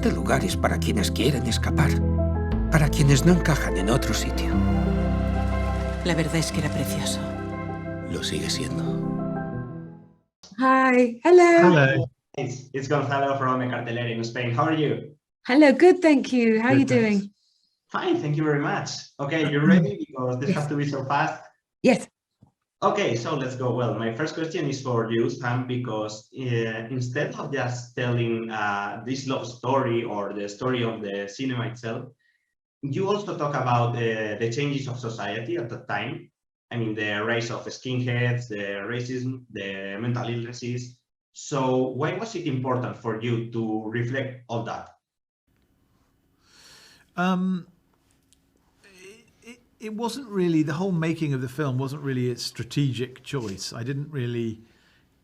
Este lugar es para quienes quieren escapar, para quienes no encajan en otro sitio. La verdad es que era precioso. Lo sigue siendo. Hi, hello. Hello. It's Gonzalo from Cartelera in Spain. How are you? Hello, good, thank you. How are you Good, thanks. doing? Fine, thank you very much. Okay, you ready? Because this Yes. has to be so fast. Yes. Okay, so let's go. Well, my first question is for you, Sam, because instead of just telling this love story or the story of the cinema itself, you also talk about the changes of society at the time. I mean, the rise of skinheads, the racism, the mental illnesses. So why was it important for you to reflect all that? It wasn't really, the whole making of the film wasn't really a strategic choice. I didn't really,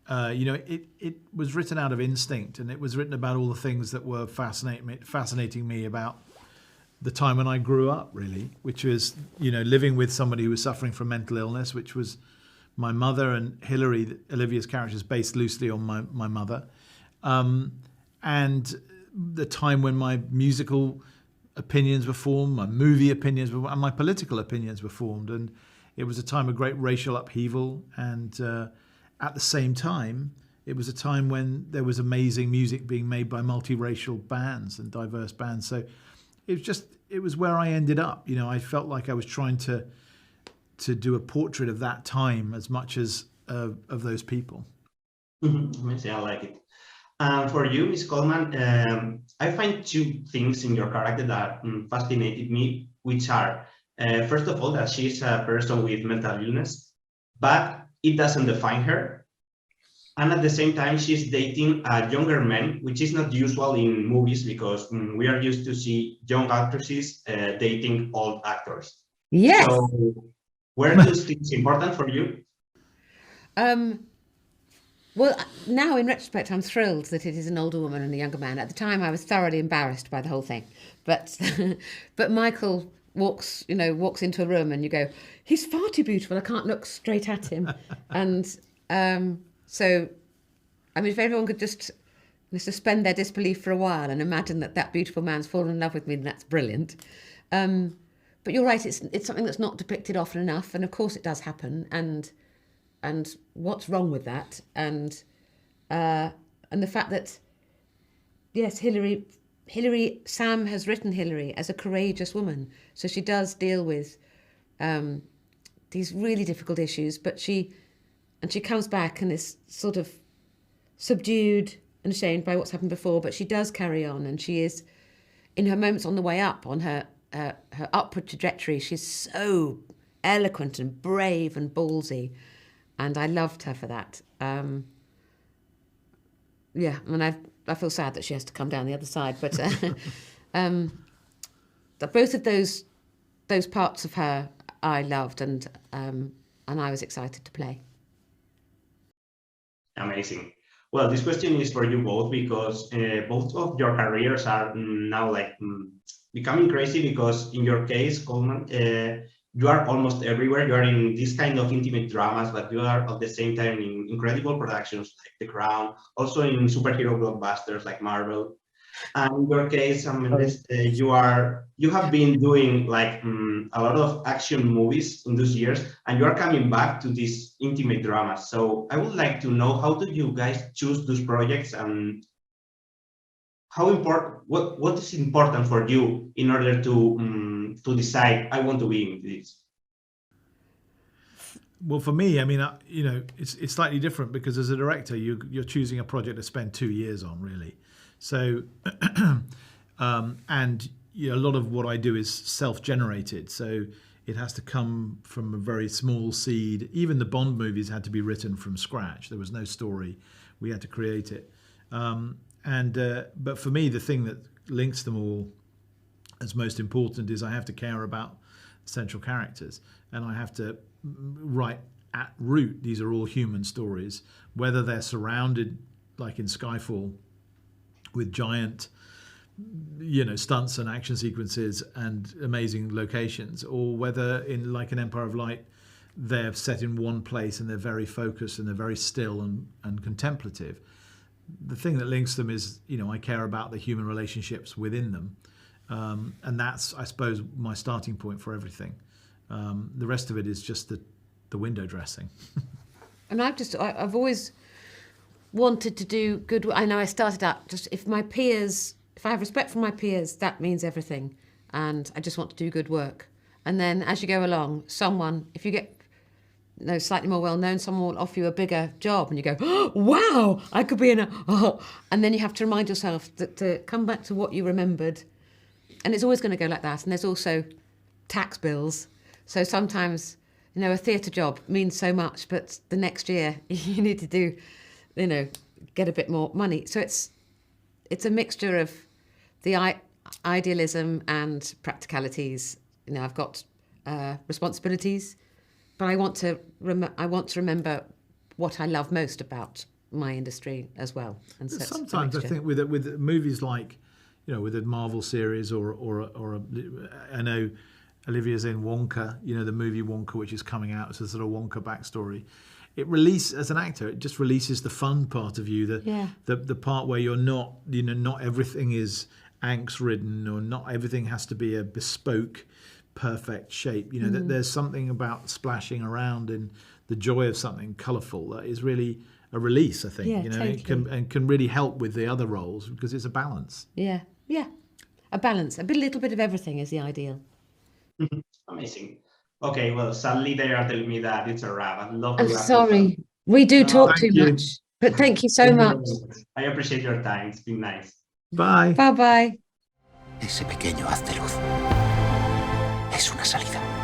it was written out of instinct, and it was written about all the things that were fascinating me about the time when I grew up, really, which was, living with somebody who was suffering from mental illness, which was my mother, and Hilary, Olivia's character, is based loosely on my mother. And the time when my musical opinions were formed, my movie opinions were, and my political opinions were formed. And it was a time of great racial upheaval. And at the same time, it was a time when there was amazing music being made by multiracial bands and diverse bands. So it was where I ended up. I felt like I was trying to do a portrait of that time as much as of those people. Amazing, I like it. For you, Miss Colman, I find two things in your character that fascinated me, which are, first of all, that she's a person with mental illness, but it doesn't define her. And at the same time, she's dating a younger man, which is not usual in movies because we are used to see young actresses dating old actors. Yes. So were those things important for you? Well, now in retrospect, I'm thrilled that it is an older woman and a younger man. At the time, I was thoroughly embarrassed by the whole thing. But but Michael walks into a room and you go, he's far too beautiful. I can't look straight at him. And so, I mean, if everyone could just suspend their disbelief for a while and imagine that beautiful man's fallen in love with me, then that's brilliant. But you're right, it's something that's not depicted often enough. And of course it does happen. And what's wrong with that? And the fact that, yes, Sam has written Hilary as a courageous woman. So she does deal with these really difficult issues, but she comes back and is sort of subdued and ashamed by what's happened before, but she does carry on, and she is, in her moments on the way up, on her upward trajectory, she's so eloquent and brave and ballsy. And I loved her for that. I mean, I feel sad that she has to come down the other side, but both of those parts of her I loved, and I was excited to play. Amazing. Well, this question is for you both because both of your careers are now becoming crazy because in your case, Colman, you are almost everywhere. You are in this kind of intimate dramas, but you are at the same time in incredible productions like The Crown, also in superhero blockbusters like Marvel. And in your case, Mendes, you have been doing a lot of action movies in those years, and you are coming back to these intimate dramas. So I would like to know, how do you guys choose those projects, and what is important for you in order to decide I want to be in this? Well, for me, I mean, it's slightly different because as a director, you're choosing a project to spend 2 years on, really. So, and a lot of what I do is self-generated. So it has to come from a very small seed. Even the Bond movies had to be written from scratch. There was no story. We had to create it. But for me, the thing that links them all as most important is I have to care about central characters, and I have to write at root. These are all human stories, whether they're surrounded, like in Skyfall, with giant, stunts and action sequences and amazing locations, or whether in like an Empire of Light, they're set in one place and they're very focused and they're very still and contemplative. the thing that links them is, I care about the human relationships within them. And that's, I suppose, my starting point for everything. The rest of it is just the window dressing. And I've always wanted to do good. I know I started out just if I have respect for my peers, that means everything. And I just want to do good work. And then as you go along, if you get slightly more well-known, someone will offer you a bigger job and you go, oh, wow, I could be and then you have to remind yourself to come back to what you remembered. And it's always going to go like that. And there's also tax bills. So sometimes, a theatre job means so much, but the next year you need to do, get a bit more money. So it's a mixture of the idealism and practicalities. I've got responsibilities, but I want to remember what I love most about my industry as well. And so sometimes I think with movies like, with a Marvel series or I know Olivia's in Wonka, the movie Wonka, which is coming out. It's a sort of Wonka backstory. As an actor, it just releases the fun part of you, the part where you're not, not everything is angst ridden, or not everything has to be a bespoke, perfect shape. That there's something about splashing around in the joy of something colourful that is really a release, I think. Totally. It can really help with the other roles because it's a balance. Yeah, a balance. A little bit of everything is the ideal. Amazing. Okay, well, sadly they are telling me that it's a wrap. I'd love to I'm wrap this sorry. up. We do talk too you. much. But thank you so much. I appreciate your time. It's been nice. Bye. Bye-bye. Ese pequeño haz de luz es una salida.